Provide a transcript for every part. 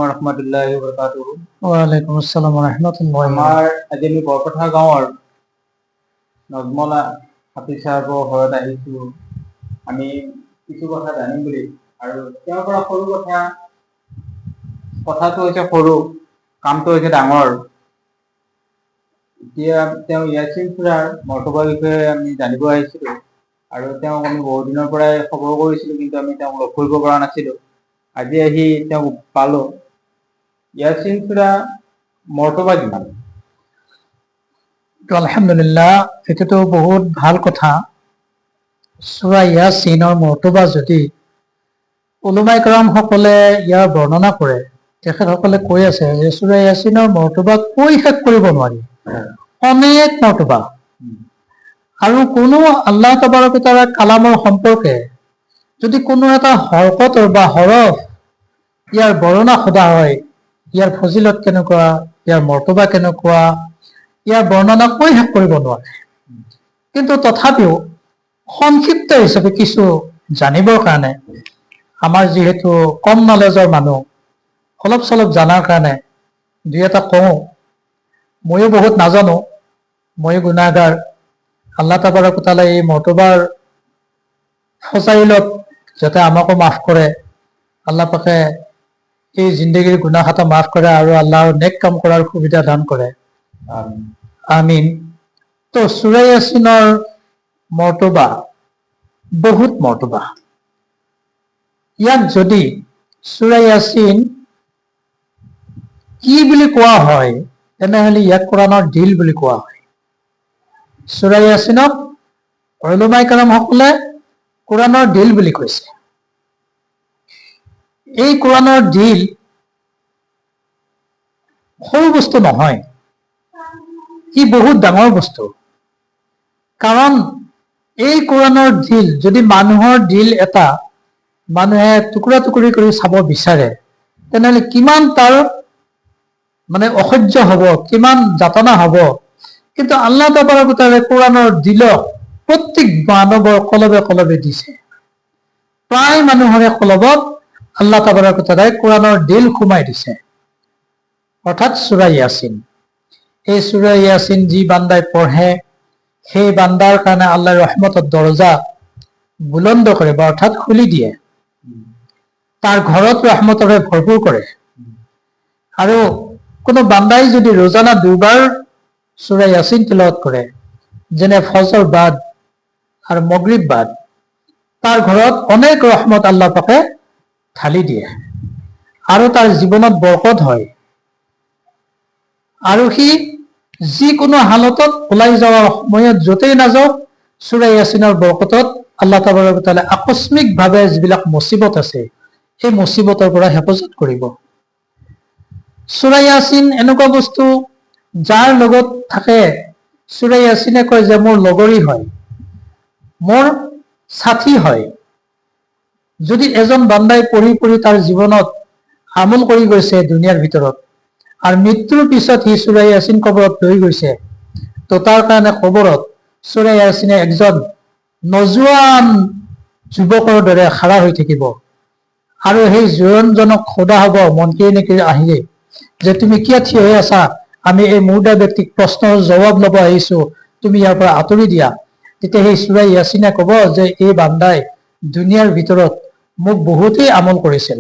warahmatullahi wabarakatuh. ওয়ালাইকুম আসসালাম ওয়া ৰাহমাতুল্লাহি। আমাৰ আজি আমি বৰপথাৰ গাঁৱৰ নজমলা হাফিজ সাহেবৰ ঘৰত আহিছো। আমি কিছু কথা জানিম বুলি, আৰু তেওঁৰ পৰা সৰু কথাটো হৈছে সৰু, কামটো হৈছে ডাঙৰ। এতিয়া তেওঁ ইয়াছিন সূৰাৰ মৰ্তবাৰ বিষয়ে আমি জানিব আহিছিলো, আৰু তেওঁক আমি বহু দিনৰ পৰাই খবৰ কৰিছিলো, কিন্তু আমি তেওঁক লগ কৰিব পৰা নাছিলো। আজি আহি তেওঁক পালো। ইয়াছিন সূৰা মৰ্তবা কিমান? আলহামদুলিল্লাহ, এটাতো বহুত ভাল কথা। সূৰা ইয়াছিনৰ মৰ্তবা যদি উলামায়ে কেৰাম সকলে ইয়াৰ বৰ্ণনা কৰে, তেখেতসকলে কৈ আছে যে সূৰা ইয়াছিনৰ মৰ্তবা কৈ শেষ কৰিব নোৱাৰি, অনেক মৰ্তবা। আৰু কোনো আল্লাহ তাবাৰক ও তাআলাৰ কালামৰ সম্পৰ্কে যদি কোনো এটা হৰকতৰ বা হৰফ ইয়াৰ বৰ্ণনা সোধা হয়, ইয়াৰ ফজিলত কেনেকুৱা, ইয়াৰ মৰ্তবা কেনেকুৱা, ইয়াৰ বৰ্ণনা কৈ শেষ কৰিব নোৱাৰে। কিন্তু তথাপিও সংক্ষিপ্ত হিচাপে কিছু জানিবৰ কাৰণে, আমাৰ যিহেতু কম নলেজৰ মানুহ, অলপ চলপ জানাৰ কাৰণে দুই এটা কওঁ। ময়ো বহুত নাজানো, ময়ো গুনাহগাৰ। আল্লাহ তাবাৰক ও তাআলা এই মৰ্তবাৰ ফজাইলত যাতে আমাকো মাফ কৰে, আল্লাহ পাকে এই জিন্দগীৰ গুনাহ খাতা মাফ কৰে আৰু আল্লাহৰ নেক কাম কৰাৰ সুবিধা দান কৰে, আমিন। তো সূৰা ইয়াছিনৰ মৰ্তবা বহুত মৰ্তবা। ইয়াক যদি সূৰা ইয়াছিন কি বুলি কোৱা হয়, তেনেহলে ইয়াক কোৰাণৰ দিল বুলি কোৱা হয়। সূৰা ইয়াছিনক উলামায়ে কেৰাম সকলে কোৰাণৰ দিল বুলি কৈছে। এই কোৰাণৰ দিল সৰু বস্তু নহয়, ই বহুত ডাঙৰ বস্তু। কাৰণ এই কোৰাণৰ দিল যদি মানুহৰ দিল এটা মানুহে টুকুৰা টুকুৰি কৰি চাব বিচাৰে, তেনেহলে কিমান তাৰ অসহ্য হব, কিমান যাতনা হব। কিন্তু আল্লাহ তাবাৰক ও তাআলাই কোৰাণৰ দিলক প্ৰত্যেক মানৱৰ কলবে কলবে দিছে। প্ৰায় মানুহৰে কলবত আল্লাহ তাবাৰক ও তাআলাই কোৰাণৰ দিল সোমাই দিছে, অৰ্থাৎ সূৰা ইয়াছিন। এই সূৰা ইয়াছিন যি বান্দাই পঢ়ে, সেই বান্দাৰ কাৰণে আল্লাহৰ ৰহমতৰ দৰজা বুলন্দ কৰে, বা অৰ্থাৎ খুলি দিয়ে। তাৰ ঘৰত ৰহমতৰে ভৰপূৰ কৰে। আৰু কোনো বান্দাই যদি ৰোজানা দুবাৰ সূৰা ইয়াছিন তিলাৱত কৰে, যেনে ফজৰ বাদ আৰু মাগৰিব বাদ, তাৰ ঘৰত অনেক ৰহমত আল্লাহ পাকে ঢালি দিয়ে, আৰু তাৰ জীৱনত বৰকত হয়। আৰু সি যিকোনো হালতত ওলাই যোৱাৰ সময়ত যতেই নাযাওক, সূৰা ইয়াছিনৰ বৰকতত আল্লাহ তাবাৰক ও তাআলাই আকস্মিক ভাৱে যিবিলাক মুসিবত আছে, সেই মুসিবতৰ পৰা হেফাজত কৰিব। সূৰা ইয়াছিন এনেকুৱা বস্তু, যাৰ লগত থাকে, সূৰা ইয়াছিনে কয় যে মোৰ লগৰী হয়, মোৰ সাথী হয়। যদি এজন বান্দাই পঢ়ি পঢ়ি তাৰ জীৱনত আমল কৰি গৈছে দুনিয়াৰ ভিতৰত, আৰু মৃত্যুৰ পিছত সি সূৰা ইয়াছিন কবৰত লৈ গৈছে, তো তাৰ কাৰণে কবৰত সূৰা ইয়াছিনে একজন নজোৱান যুৱকৰ দৰে খাৰা হৈ থাকিব। আৰু সেই জোৱানজনক সোধা হব মনকিৰ নেকিৰ আহিলে, যে তুমি কিয় থিয় হৈ আছা, আমি এই মুৰ্দা ব্যক্তিক প্ৰশ্নৰ জবাব ল'ব আহিছো, তুমি ইয়াৰ পৰা আঁতৰি দিয়া। তেতিয়া সেই সূৰা ইয়াছিনে কব যে এই বান্দাই দুনিয়াৰ ভিতৰত মোক বহুতেই আমল কৰিছিল,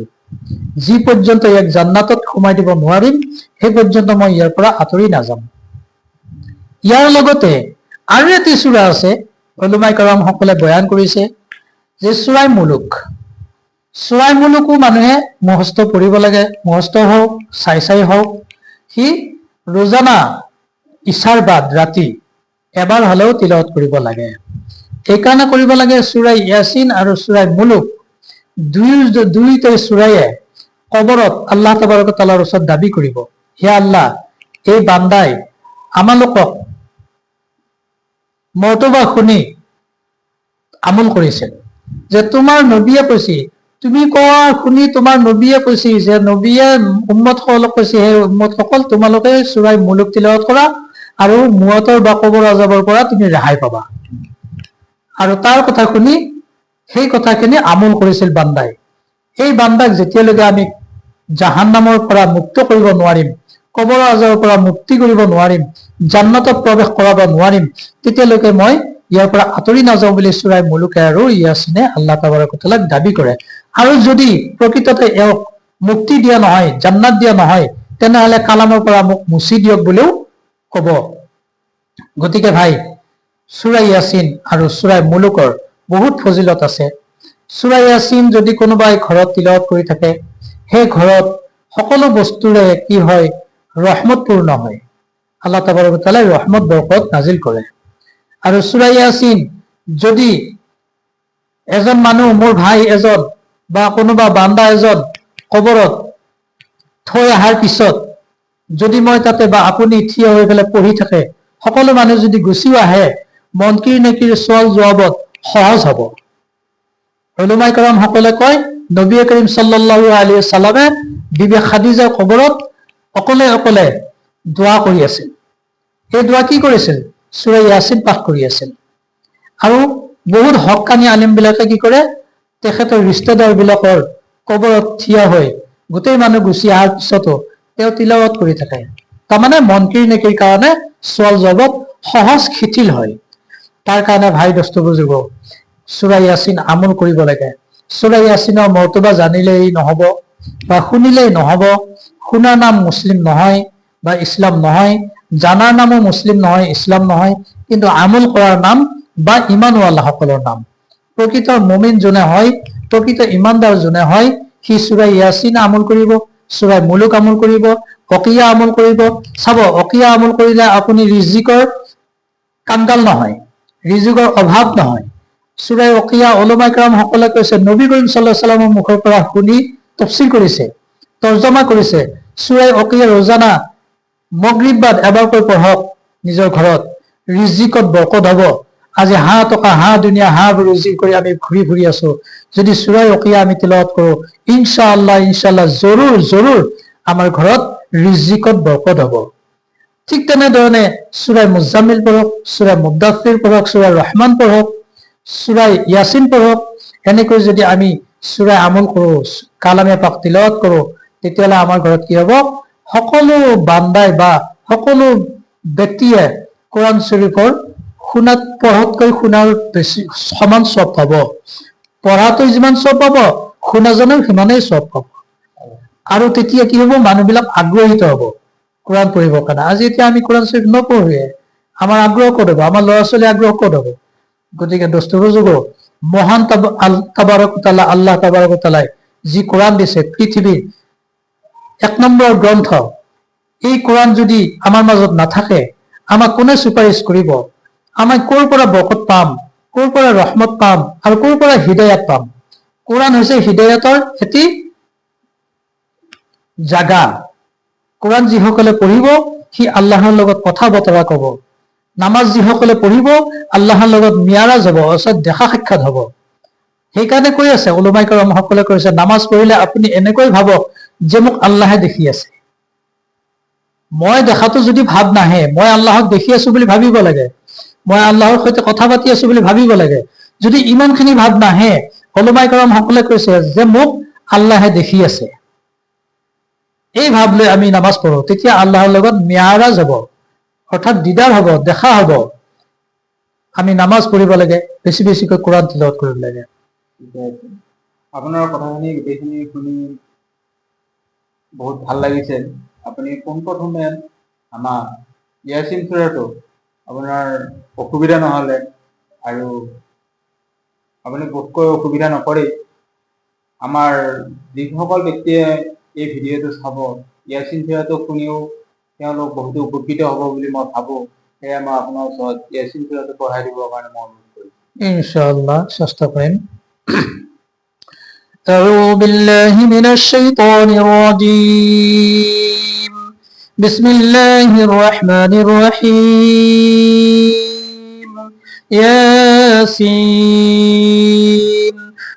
যি পৰ্যন্ত ইয়াক জান্নাতত সোমাই দিব নোৱাৰিম, সেই পৰ্যন্ত মই ইয়াৰ পৰা আঁতৰি নাযাম। ইয়াৰ লগতে আৰু এটি সূৰা আছে, উলামায়ে কেৰাম সকলে বয়ান কৰিছে, যে সূৰা মুলুক। সূৰা মুলুকো মানুহে মুখস্থ পঢ়িব লাগে, মুখস্থ হওক চাই হওক। সি ৰোজানা ইশাৰ বাদ ৰাতি এবাৰ হলেও তিলাৱত কৰিব লাগে। এইকাৰণে কৰিব লাগে, সূৰা ইয়াছিন আৰু সূৰা মুলুক দুয়োটাই সূৰায়ে কবৰত আল্লাহ তাবাৰক ও তাআলাৰ ওচৰত দাবী কৰিব, হে আল্লাহ, এই বান্দাই আমালোকক মৰ্তবা শুনি আমল কৰিছিল, যে তোমাৰ নবীয়ে কৈছে, তুমি কোৱা শুনি তোমাৰ নবীয়ে কৈছে, যে নবীয়ে উম্মত সকলক কৈছে, হে উম্মত সকল, তোমালোকে সূৰা মুলুক তিলাৱত কৰা, আৰু মুৱাতৰ বা কবৰ আজাবৰ পৰা তুমি ৰেহাই পাবা। আৰু তাৰ কথা শুনি সেই কথাখিনি আমল কৰিছিল বান্দাই। এই বান্দাক যেতিয়ালৈকে আমি জাহান্নামৰ পৰা মুক্ত কৰিব নোৱাৰিম, কবৰৰ আজাৰৰ পৰা মুক্তি কৰিব নোৱাৰিম, জান্নাতত প্ৰৱেশ কৰাব নোৱাৰিম, তেতিয়ালৈকে মই ইয়াৰ পৰা আঁতৰি নাযাওঁ বুলি সূৰা মুলুকে আৰু ইয়াছিনে আল্লাহ তাবাৰক wa তাআলাক দাবী কৰে। আৰু যদি প্ৰকৃততে এওঁক মুক্তি দিয়া নহয়, জান্নাত দিয়া নহয়, তেনেহলে কালামৰ পৰা মোক মুচি দিয়ক বুলিও কব। গতিকে ভাই, সূৰা ইয়াছিন আৰু সূৰা মুলুকৰ বহুত ফজিলত আছে। সূৰা ইয়াছিন যদি কোনোবাই ঘৰত তিলাৱত কৰি থাকে, সেই ঘৰত সকলো বস্তুৰে কি হয়, ৰহমতপূৰ্ণ হয়। আল্লাহ তাবাৰক wa তাআলা ৰহমত বৰকত নাজিল কৰে। আৰু সূৰা ইয়াছিন যদি এজন মানুহ, মোৰ ভাই এজন বা কোনোবা বান্দা এজন কবৰত থৈ অহাৰ পিছত যদি মই তাতে বা আপুনি থিয় হৈ পেলাই পঢ়ি থাকে, সকলো মানুহ যদি গুচিও আহে, মনকিৰ নেকিৰ চোৱাল জোৱাবত সহজ হব। উলামায়ে কেৰাম সকলে কয়, নবী কৰীম সাল্লাল্লাহু আলাইহি সাল্লামে বিবি খাদিজাৰ কবৰত অকলে অকলে দোৱা কৰি আছিল। এই দোৱা কি কৰিছিল? সূৰা ইয়াছিন পাঠ কৰি আছিল। আৰু বহুত হক্কানি আলিম বিলাকে কি কৰে, তেখেতৰ ৰিষ্টেদাৰ বিলাকৰ কবৰত থিয় হৈ গোটেই মানুহ গুচি অহাৰ পিছতো তেওঁ তিলাৱত কৰি থাকে। তাৰমানে মনকিৰ নেকিৰ কাৰণে চোৱাল জবাব সহজ শিথিল হয়। তাৰ কাৰণে ভাই দস্ত বুজুৰ্গ, সূৰা ইয়াছিন আমল কৰিব লাগে। সূৰা ইয়াছিনৰ মৰ্তবা জানিলেই নহব বা শুনিলেই নহব। শুনাৰ নাম মুছলিম নহয় বা ইছলাম নহয়, জানাৰ নামো মুছলিম নহয়, ইছলাম নহয়, কিন্তু আমল কৰাৰ নাম বা ইমানৱালা সকলৰ নাম। প্ৰকৃত মুমিন যোনে হয়, প্ৰকৃত ইমানদাৰ যোনে হয়, সি সূৰা ইয়াছিন আমল কৰিব, সূৰা মুলুক আমল কৰিব, অকিয়া আমল কৰিব। চাব, অকিয়া আমল কৰিলে আপুনি ৰিজিকৰ কাংগাল নহয়, ৰিজিকৰ অভাৱ নহয়। সূৰা অকিয়া উলামায়ে কেৰাম সকলে কৈছে, নবী কৰীম সাল্লাল্লাহু আলাইহি ওয়াসাল্লামৰ মুখৰ পৰা শুনি তাফসীৰ কৰিছে, তৰ্জমা কৰিছে। সূৰা অকিয়া ৰোজানা মাগৰিব বাদ এবাৰকৈ পঢ়ক নিজৰ ঘৰত, ৰিজিকত বৰকত হ'ব। আজি হাঁহ টকা, হাঁহ দুনিয়া, হাঁহ ৰুজি কৰি আমি ঘূৰি ফুৰি আছো। যদি সূৰা অকিয়া আমি তিলাৱত কৰো, ইনশাআল্লাহ ইনশাআল্লাহ জৰুৰ জৰুৰ আমাৰ ঘৰত ৰিজিকত বৰকত হ'ব। ঠিক তেনেধৰণে সূৰা মুজাম্মিল পঢ়ক, সূৰা মুদ্দাথিৰ পঢ়ক, সূৰা ৰহমান পঢ়ক, সূৰা ইয়াছিন পঢ়ক। এনেকৈ যদি আমি সূৰা আমল কৰো, কালামে পাক তিলাৱত কৰো, তেতিয়াহ'লে আমাৰ ঘৰত কি হ'ব, সকলো বান্দাই বা সকলো ব্যক্তিয়ে কোৰআন শৰীফৰ শুনাত পঢ়তকৈ শুনাৰ বেছি সমান সব পাব। পঢ়াটো যিমান সব পাব, শুনাজনেও সিমানেই সব পাব। আৰু তেতিয়া কি হ'ব, মানুহবিলাক আগ্ৰহিত হ'ব কোৰআন পঢ়িবৰ কাৰণে। আজি এতিয়া আমি কোৰআন শৰীফ নপঢ়োৱে, আমাৰ আগ্ৰহ ক'ত হ'ব, আমাৰ ল'ৰা ছোৱালী আগ্ৰহ ক'ত হ'ব। গতিকে দোস্ত বুজুৰ্গ, মহান তাবাৰক wa তাআলা, আল্লাহ তাবাৰক wa তাআলাই যি কোৰআন দিছে, পৃথিৱীৰ 1 নম্বৰ গ্ৰন্থ, এই কোৰআন যদি আমাৰ মাজত নাথাকে, আমাক কোনে চুপাৰিশ কৰিব? আমাক ক'ৰ পৰা বৰকত পাম, ক'ৰ পৰা ৰহমত পাম, আৰু ক'ৰ পৰা হিদায়াত পাম? কোৰআন হৈছে হিদায়াতৰ এটি জাগা। কোৰআন যিসকলে পঢ়িব, সি আল্লাহৰ লগত কথা বতৰা কব। নামাজ যিসকলে পঢ়িব, আল্লাহৰ লগত মিয়াৰাজ হ'ব, অৰ্থাৎ দেখা সাক্ষাৎ হ'ব। সেইকাৰণে কৈ আছে, উলামায়ে কেৰাম সকলে কৈছে, নামাজ পঢ়িলে আপুনি এনেকৈ ভাবক যে মোক আল্লাহে দেখি আছে। মই দেখাটো যদি ভাব নাহে, মই আল্লাহক দেখি আছো বুলি ভাবিব লাগে, মই আল্লাহৰ সৈতে কথা পাতি আছো বুলি ভাবিব লাগে। যদি ইমানখিনি ভাব নাহে, উলামায়ে কেৰাম সকলে কৈছে যে মোক আল্লাহে দেখি আছে, এই ভাব লৈ আমি নামাজ পঢ়ো, তেতিয়া আল্লাহৰ লগত মিয়াৰাজ হ'ব, অৰ্থাৎ দিদাৰ হ'ব, দেখা হ'ব। আমি নামাজ পঢ়িব লাগে, বেছি বেছিকৈ কোৰআন তিলাৱত কৰিব লাগে। আপোনাৰ কথাখিনি গোটেইখিনি শুনি বহুত ভাল লাগিছে। আপুনি পোনপ্ৰথমে আমাৰ ইয়াছিন সূৰাটো আপোনাৰ অসুবিধা নহ'লে, আৰু আপুনি বোধকৈ অসুবিধা নকৰেই। আমাৰ যিসকল ব্যক্তিয়ে এই ভিডিঅ'টো চাব, ইয়াছিন সূৰাটো শুনিও তেওঁলোক বহুতো উপকৃত হ'ব বুলি মই ভাবোঁ। সেয়ে মই আপোনাৰ ওচৰত ইয়াছিন সূৰাটো পঢ়াই দিবৰ কাৰণে মই অনুৰোধ কৰিছোঁ। ইনশাআল্লাহ চেষ্টা কৰিম। أعوذ بالله من الشيطان الرجيم. بسم الله الرحمن الرحيم. ياسين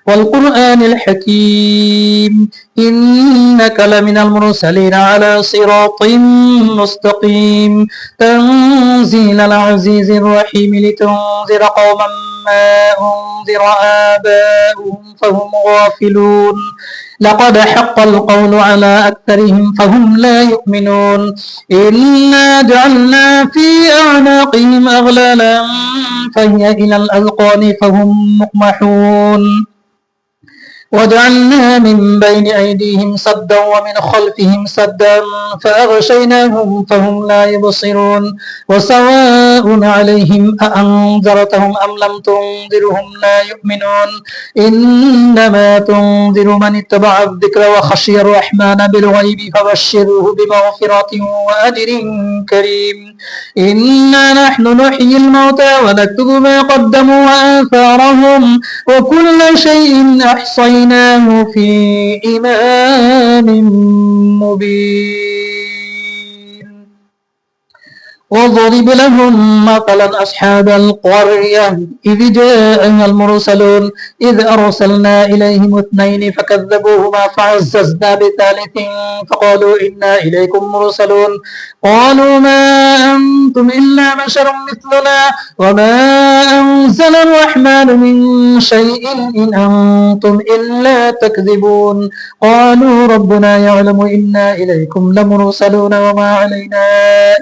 والقرآن الحكيم إنك لمن المرسلين على صراط مستقيم تنزيل العزيز الرحيم لتنذر قوما ما أنذر آباؤهم فهم غافلون لقد حق القول على أكثرهم فهم لا يؤمنون إنا جعلنا في أعناقهم أغلالا فهي إلى الأذقان فهم مقمحون وجعلنا من بين أيديهم سدا ومن خلفهم سدا فأغشيناهم فهم لا يبصرون وسواء عليهم أأنذرتهم أم لم تنذرهم لا يؤمنون إنما تنذر من اتبع الذكر وخشي الرحمن بالغيب فبشره بمغفرة وأجر كريم إنا نحن نحيي الموتى ونكتب ما قدموا وآثارهم وكل شيء أحصيناه في إمام مبين واضرب لهم مثلا أصحاب القرية إذ جاءها المرسلون إذ أرسلنا إليهم اثنين فكذبوهما فعززنا بثالث فقالوا إنا إليكم مرسلون قالوا ما أنتم إلا بشر مثلنا وما أنزل الرحمن من شيء إن أنتم إلا تكذبون قالوا ربنا يعلم إنا إليكم لمرسلون وما علينا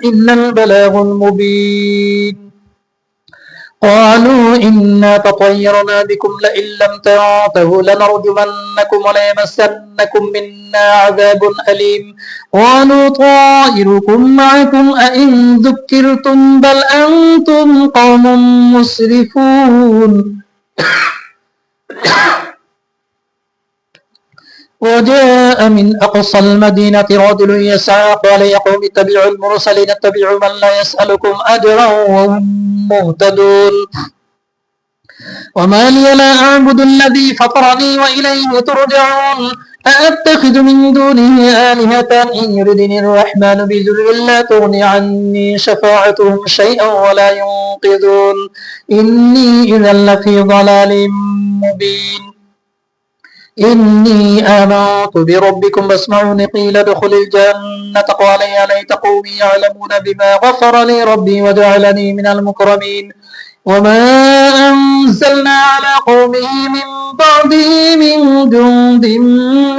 إلا البلاغ المبين قالوا إنا تطيرنا بكم لئن لم تنتهوا لنرجمنكم وليمسنكم منا عذاب أليم قالوا طائركم معكم أئن ذكرتم بل أنتم قوم مسرفون وجاء من أقصى المدينة رجل يسعى قال يا قوم اتبعوا المرسلين اتبعوا من لا يسألكم أجرا وهم مهتدون وما لي لا أعبد الذي فطرني وإليه ترجعون أأتخذ من دونه آلهة إن يردني الرحمن بضر لا تغني عني شفاعتهم شيئا ولا ينقذون إني إذا لفي ضلال مبين إني آمنت بربكم فاسمعوني قيل ادخل الجنة قال يا ليت قومي يعلمون بما غفر لي ربي وجعلني من المكرمين وما أنزلنا على قومه من بعده من جند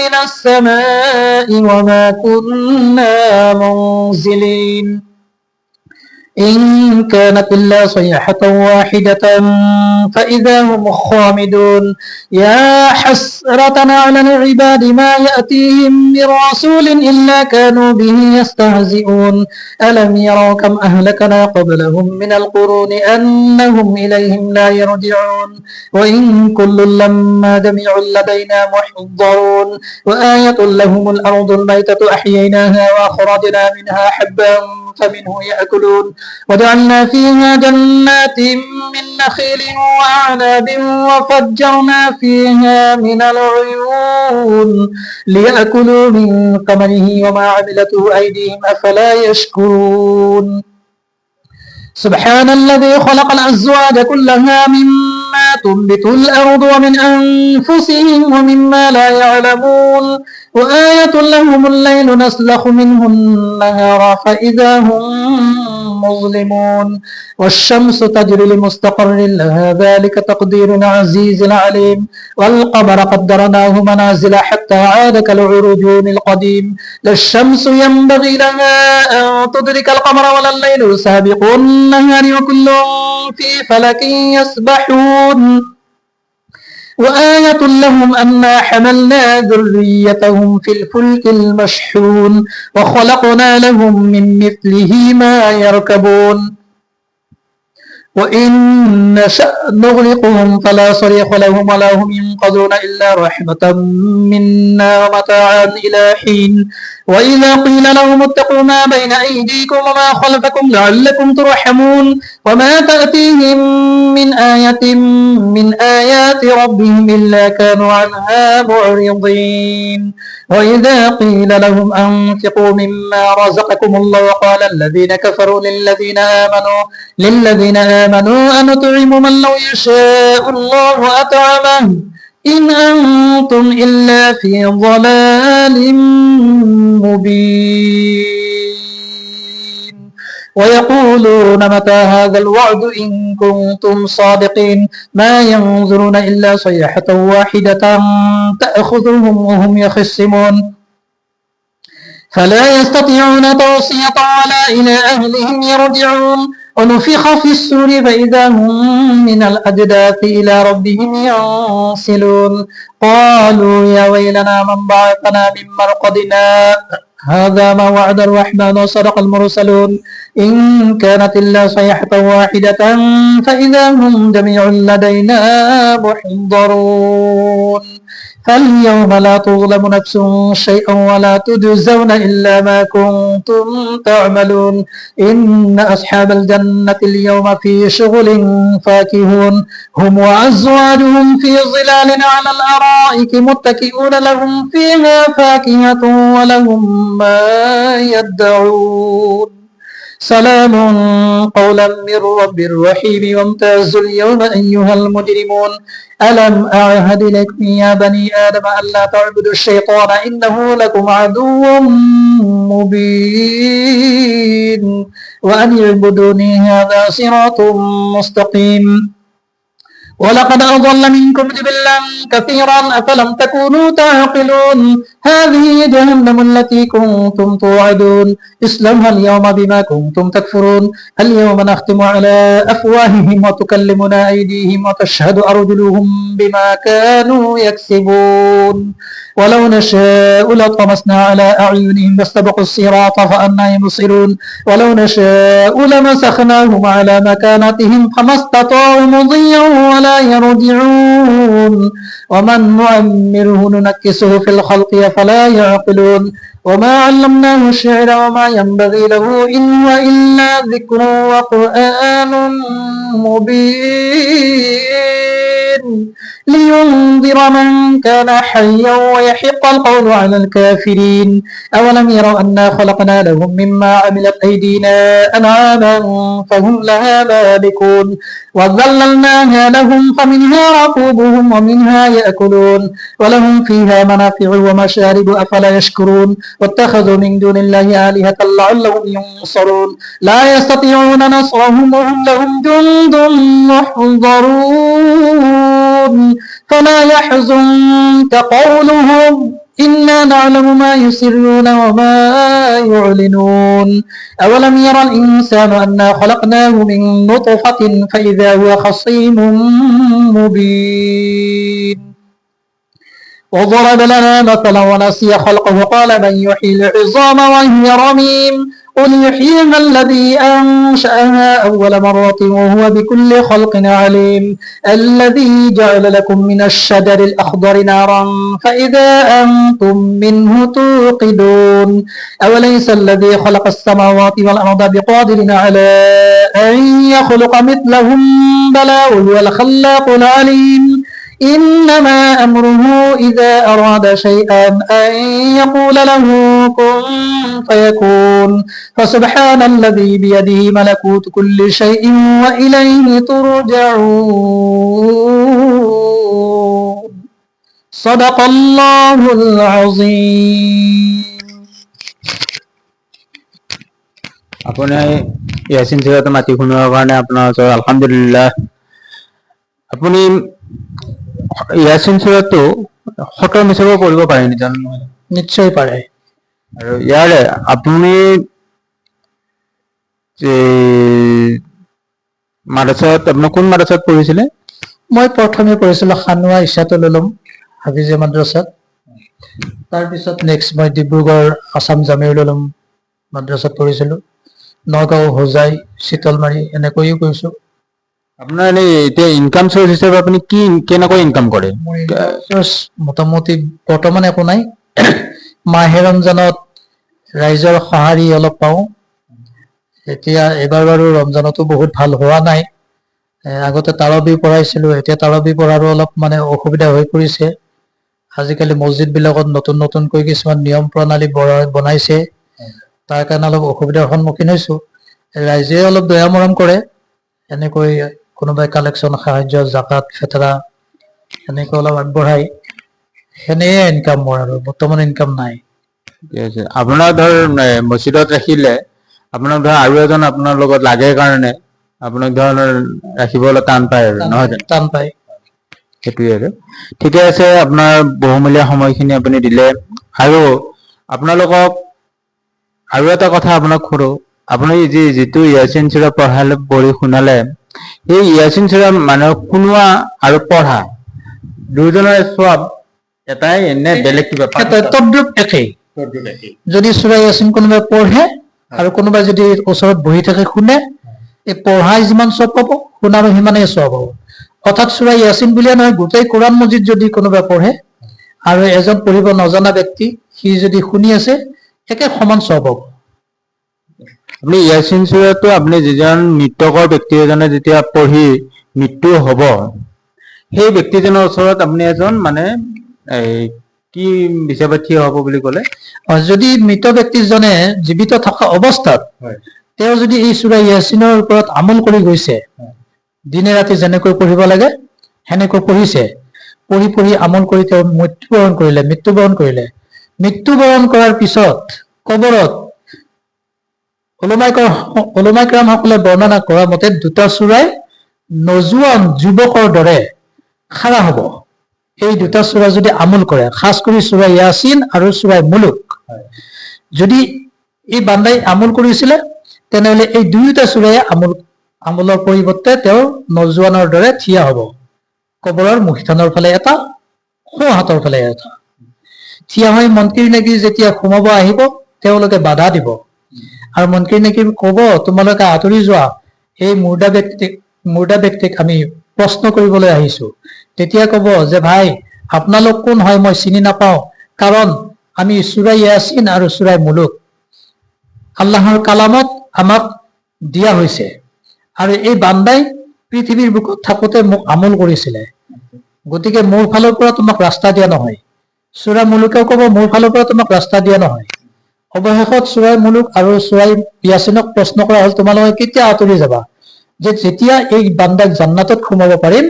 من السماء وما كنا منزلين إن كانت إلا صيحة واحدة فإذا هم خامدون يا حسرة على العباد ما يأتيهم من رسول إلا كانوا به يستهزئون ألم يروا كم أهلكنا قبلهم من القرون أنهم إليهم لا يرجعون وإن كل لما جميع لدينا محضرون وآية لهم الأرض الميتة أحييناها وأخرجنا منها حبا فمنه يأكلون وجعلنا فيها جنات من نخيل وأعناب وفجرنا فيها من العيون ليأكلوا من ثمره وما عملته أيديهم أفلا يشكرون سبحان الذي خلق الأزواج كلها مما تنبت الأرض ومن أنفسهم ومما لا يعلمون وآية لهم الليل نسلخ منه النهار فإذا هم مظلمون والشمس تجري لمستقر لها ذلك تقدير العزيز العليم والقمر قدرناه منازل حتى عاد كالعرجون القديم لا الشمس ينبغي لها أن تدرك القمر ولا الليل سابق النهار وكل في فلك يسبحون وآية لهم أنا حملنا ذريتهم في الفلك المشحون وخلقنا لهم من مثله ما يركبون وإن نشأ نغرقهم فلا صريخ لهم ولا هم ينقذون إلا رحمة منا ومتاعا إلى حين وإذا قيل لهم اتقوا ما بين أيديكم وما خلفكم لعلكم ترحمون وما تأتيهم من آية من آيات ربهم إلا كانوا عنها معرضين وإذا قيل لهم أنفقوا مما رزقكم الله قال الذين كفروا للذين آمنوا أنطعم من لو يشاء الله أطعمه إن أنتم إلا في ضلال مبين ويقول يقولون متى هذا الوعد إن كنتم صادقين ما ينظرون إلا صيحة واحدة تأخذهم وهم يخصمون فلا يستطيعون توصية ولا إلى أهلهم يرجعون ونفخ في السور فإذا هم من الأجداث إلى ربهم ينسلون قالوا يا ويلنا من بعثنا من مرقدنا هذا ما وعد الرحمن وصدق المرسلون إن كانت إلا صيحة واحدة فإذا هم جميع لدينا محضرون فاليوم لا تظلم نفس شيئا ولا تجزون إلا ما كنتم تعملون إن أصحاب الجنة اليوم في شغل فاكهون هم وأزواجهم في ظلال على الأرائك متكئون لهم فيها فاكهة ولهم ما يدعون سلام قولا من رب رحيم وامتازوا اليوم أيها المجرمون ألم أعهد إليكم يا بني آدم ألا تعبدوا الشيطان إنه لكم عدو مبين وأن اعبدوني هذا صراط مستقيم ولقد أضل منكم جبلا كثيرا أفلم تكونوا تعقلون هذه جهنم التي كنتم توعدون اصلوها اليوم بما كنتم تكفرون اليوم نختم على أفواههم وتكلمنا أيديهم وتشهد أرجلهم بما كانوا يكسبون ولو نشاء لطمسنا على أعينهم فاستبقوا الصراط فأنى يبصرون ولو نشاء لمسخناهم على مكانتهم فما استطاعوا مضيا ولا يرجعون ومن نعمره ننكسه في الخلق فلا يعقلون وما علمناه الشعر وما ينبغي له إن هو إلا ذكر وقرآن مبين لينذر من كان حيا ويحق القول على الكافرين أولم يروا أنا خلقنا لهم مما عملت أيدينا أنعاما فهم لها مالكون وذللناها لهم فمنها ركوبهم ومنها يأكلون ولهم فيها منافع ومشارب أفلا يشكرون واتخذوا من دون الله آلهة لعلهم ينصرون لا يستطيعون نصرهم وهم لهم جند محضرون فلا يحزنك قولهم إنا نعلم ما يسرون وما يعلنون أولم يرى الإنسان أنا خلقناه من نطفة فإذا هو خصيم مبين وضرب لنا مثلا ونسي خلقه قال من يحيي العظام وهي رميم قل يحييها الذي أنشأها أول مرة وهو بكل خلق عليم الذي جعل لكم من الشجر الأخضر نارا فإذا أنتم منه توقدون أوليس الذي خلق السماوات والأرض بقادر على أن يخلق مثلهم بلى وهو الخلاق العليم إنما أمره إذا أراد شيئا أن يقول له كن فيكون فسبحان الذي بيده ملكوت كل شيء وإليه ترجعون صدق الله العظيم আপুনি ইয়াসিন সিৰাত মাতি শুনোৱাৰ কাৰণে আপোনাৰ ওচৰত আলহামদুলিল্লাহ। আপুনি ইয়াসিন সিৰাতটো সতৰ মিছাবোৰ পঢ়িব পাৰে নিজান? নিশ্চয় পাৰে। আৰু ইয়াৰে আপুনি মাদ্ৰাসাত আপোনাৰ কোন মাদ্ৰাসাত পঢ়িছিলে? মই প্ৰথমে পঢ়িছিলোঁ খানুৱা ইছাতুল উলুম হাফিজে মাদ্ৰাসাত, তাৰপিছত নেক্সট মই ডিব্ৰুগড় আছাম জামিউল উলুম মাদ্ৰাসাত পঢ়িছিলোঁ, নগাঁও হোজাই চিতলমাৰী এনেকৈও কৰিছোঁ। আপোনাৰ এনে এতিয়া ইনকাম চ'ৰ্চ হিচাপে আপুনি কি কেনেকৈ ইনকাম কৰে? মোৰ মোটামুটি বৰ্তমান একো নাই। মাহে ৰমজানত ৰাইজৰ সঁহাৰি অলপ পাওঁ। এতিয়া এবাৰ বাৰু ৰমজানতো বহুত ভাল হোৱা নাই। আগতে তাৰাবি পঢ়াইছিলোঁ, এতিয়া তাৰাবি পঢ়াৰো অলপ মানে অসুবিধা হৈ পৰিছে। আজিকালি মছজিদ বিলাকত নতুন নতুনকৈ কিছুমান নিয়ম প্ৰণালী বনাইছে, তাৰ কাৰণে অলপ অসুবিধাৰ সন্মুখীন হৈছোঁ। ৰাইজে অলপ দয়া মৰম কৰে, এনেকৈ কোনোবাই কালেকশ্যন সাহায্য জাকাত ফেতৰা এনেকৈ অলপ আগবঢ়াই, সেনেয়ে ইনকাম মোৰ, আৰু বৰ্তমান ইনকাম নাই। আপোনাৰ ধৰ মছজিদত ৰাখিলে আপোনাক ধৰ আৰু এজন আপোনাৰ লগত লাগে কাৰণে আপোনাক ধৰ ৰাখিবলৈ টান পায় আৰু নহয় জানো? টান পায়। সেইটোৱে আৰু ঠিকে আছে, আপোনাৰ বহুমূলীয়া সময়খিনি আপুনি দিলে। আৰু আপোনালোকক আৰু এটা কথা আপোনাক সুধো, আপুনি যিটো ইয়াছিন সূৰা পঢ়ি শুনালে, সেই ইয়াছিন সূৰা মানুহক শুনোৱা আৰু পঢ়া দুয়োজনৰে সব এটাই নে বেলেগ কিবা? তদ্ৰুপ একেই। যদি সূৰা ইয়াছিন কোনোবাই পঢ়ে আৰু কোনোবাই যদি ওচৰত বহি থাকে শুনে, এই পঢ়াই যিমান সব পাব, শুনাৰো সিমানেই সব হ'ব। অৰ্থাৎ সূৰা ইয়াছিন বুলিয়ে নহয়, গোটেই কোৰাণ মজিদ যদি কোনোবাই পঢ়ে আৰু এজন পঢ়িব নজনা ব্যক্তি সি যদি শুনি আছে, একে সমান সব হ'ব। আপুনি ইয়াছিন সূৰাটো আপুনি যিজন মৃতকৰ ব্যক্তি এজনে যেতিয়া পঢ়ি মৃত্যু হ'ব, সেই ব্যক্তিজনৰ ওচৰত আপুনি এজন মানে কি হিচাপে থিয় হ'ব বুলি ক'লে? যদি মৃত ব্যক্তিজনে জীৱিত থকা অৱস্থাত তেওঁ যদি এই সূৰা ইয়াছিনৰ ওপৰত আমল কৰি গৈছে, দিনে ৰাতি যেনেকৈ পঢ়িব লাগে সেনেকৈ পঢ়িছে, পঢ়ি আমল কৰি তেওঁ মৃত্যুবৰণ কৰিলে, মৃত্যুবৰণ কৰাৰ পিছত কবৰত ওলামাই কেৰামসকলে বৰ্ণনা কৰা মতে দুটা সূৰাই নজুৱান যুৱকৰ দৰে খাৰা হ'ব। এই দুটা সূৰা যদি আমল কৰে, খাস কৰি সূৰা ইয়াছিন আৰু সূৰা মুলুক, যদি এই বান্দাই আমল কৰিছিলে তেনেহলে এই দুয়োটা সূৰাই আমলৰ পৰিৱৰ্তে তেওঁ নজুৱানৰ দৰে থিয় হ'ব। কবৰৰ মুখখনৰ ফালে এটা, সোঁ হাতৰ ফালে এটা থিয় হৈ মনকিৰ নেকি যেতিয়া সোমাব আহিব তেওঁলোকে বাধা দিব আৰু মনকিৰ নেকি কব, তোমালোকে আঁতৰি যোৱা, এই মুৰ্দা ব্যক্তিক আমি প্ৰশ্ন কৰিবলৈ আহিছো। তেতিয়া কব যে ভাই আপোনালোক কোন হয় মই চিনি নাপাওঁ, কাৰণ আমি সূৰা ইয়াছিন আৰু সূৰা মুলুক আল্লাহৰ কালামত আমাক দিয়া হৈছে আৰু এই বান্দাই পৃথিৱীৰ বুকুত থাকোতে মোক আমল কৰিছিলে, গতিকে মোৰ ফালৰ পৰা তোমাক ৰাস্তা দিয়া নহয়। সূৰা মুলুকেও কব মোৰ ফালৰ পৰা তোমাক ৰাস্তা দিয়া নহয়। অৱশেষত সূৰা মুলুক আৰু সূৰা ইয়াছিনক প্ৰশ্ন কৰা হল, তোমালোকে কেতিয়া আঁতৰি যাবা? যে যেতিয়া এই বান্দাক জান্নাতত সোমাব পাৰিম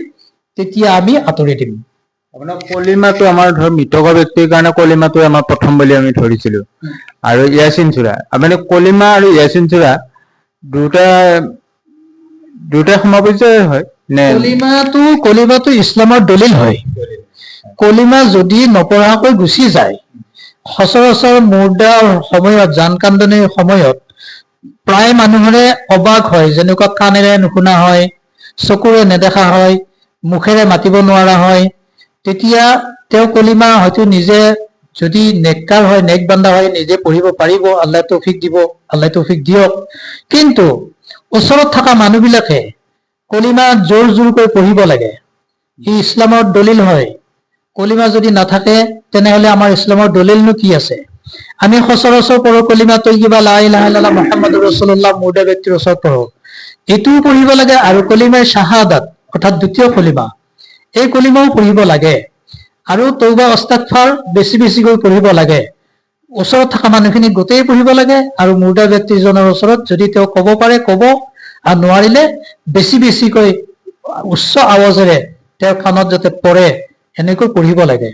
তেতিয়া আমি আঁতৰি দিম। আপোনাৰ কলিমাটো আমাৰ ধৰ মৃতকৰ ব্যক্তিৰ কাৰণে কলিমাটো আমাৰ প্ৰথম বুলি আমি ধৰিছিলো, আৰু ইয়াছিন সূৰা আপুনি কলিমা আৰু ইয়াছিন সূৰা দুটাই সমাপৰ্যায়ৰ হয় নে? কলিমাটো ইছলামৰ দলিল হয়। কলিমা যদি নপঢ়াকৈ গুচি যায়, সচৰাচৰ মুৰ্দাৰ সময়ত, জান কান্দনিৰ সময়ত প্ৰায় মানুহৰে অবাক হয়, যেনেকুৱা কাণেৰে নুশুনা হয়, চকুৰে নেদেখা হয়, মুখেৰে মাতিব নোৱাৰা হয়, তেতিয়া তেওঁ কলিমা হয়তো নিজে যদি নেককাৰ হয়, নেক বান্দা হয়, নিজে পঢ়িব পাৰিব, আল্লাহ তৌফিক দিব, আল্লাহ তৌফিক দিয়ক। কিন্তু ওচৰত থকা মানুহবিলাকে কলিমা জোৰকৈ পঢ়িব লাগে, ই ইছলামৰ দলিল হয়। কলিমা যদি নাথাকে তেনেহলে আমাৰ ইছলামৰ দলিলনো কি আছে? আমি সচৰাচৰ পঢ়ো কলিমা তৈয়িবা লা ইলাহা ইল্লাল্লাহ মুহাম্মাদুৰ ৰাসূলুল্লাহ মুৰ্দা ব্যক্তিৰ ওচৰত পঢ়ো, এইটোও পঢ়িব লাগে। আৰু কলিমাই শাহাদাত অৰ্থাৎ দ্বিতীয় কলিমা, এই কলিমাও পঢ়িব লাগে। আৰু তৌবা ইস্তিগফাৰ বেছিকৈ পঢ়িব লাগে। ওচৰত থকা মানুহখিনি গোটেই পঢ়িব লাগে, আৰু মুৰ্দা ব্যক্তিজনৰ ওচৰত যদি তেওঁ কব পাৰে কব, আৰু নোৱাৰিলে বেছিকৈ উচ্চ আৱাজেৰে তেওঁৰ কাণত যাতে পৰে এনেকৈ পঢ়িব লাগে।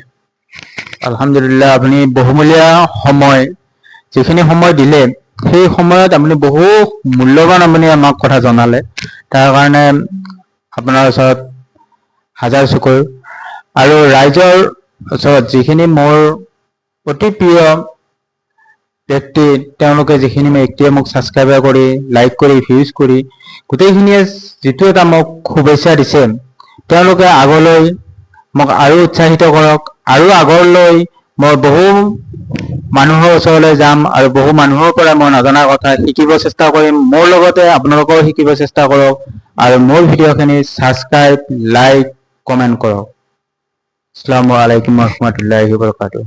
আলহামদুলিল্লাহ, আপুনি বহুমূলীয়া সময় যিখিনি সময় দিলে সেই সময়ত আপুনি বহু মূল্যৱান আপুনি আমাক কথা জনালে, তাৰ কাৰণে আপোনাৰ ওচৰত হাজাৰ শুকুৰ। আৰু ৰাইজৰ ওচৰত যিখিনি মোৰ অতি প্ৰিয় ব্যক্তি, তেওঁলোকে যিখিনি এতিয়া মোক ছাবস্ক্ৰাইবাৰ কৰি, লাইক কৰি, ভিউজ কৰি গোটেইখিনিয়ে যিটো এটা মোক শুভেচ্ছা দিছে, তেওঁলোকে আগলৈ মোক আৰু উৎসাহিত কৰক, আৰু আগলৈ মই বহু মানুহৰ ওচৰলৈ যাম আৰু বহু মানুহৰ পৰা মই নজনা কথা শিকিব চেষ্টা কৰিম। মোৰ লগতে আপোনালোকেও শিকিব চেষ্টা কৰক, আৰু মোৰ ভিডিঅ'খিনি ছাবস্ক্ৰাইব, লাইক, কমেণ্ট কৰক। আসসালামু আলাইকুম ওয়া ৰাহমাতুল্লাহি ওয়া বাৰাকাতুহু।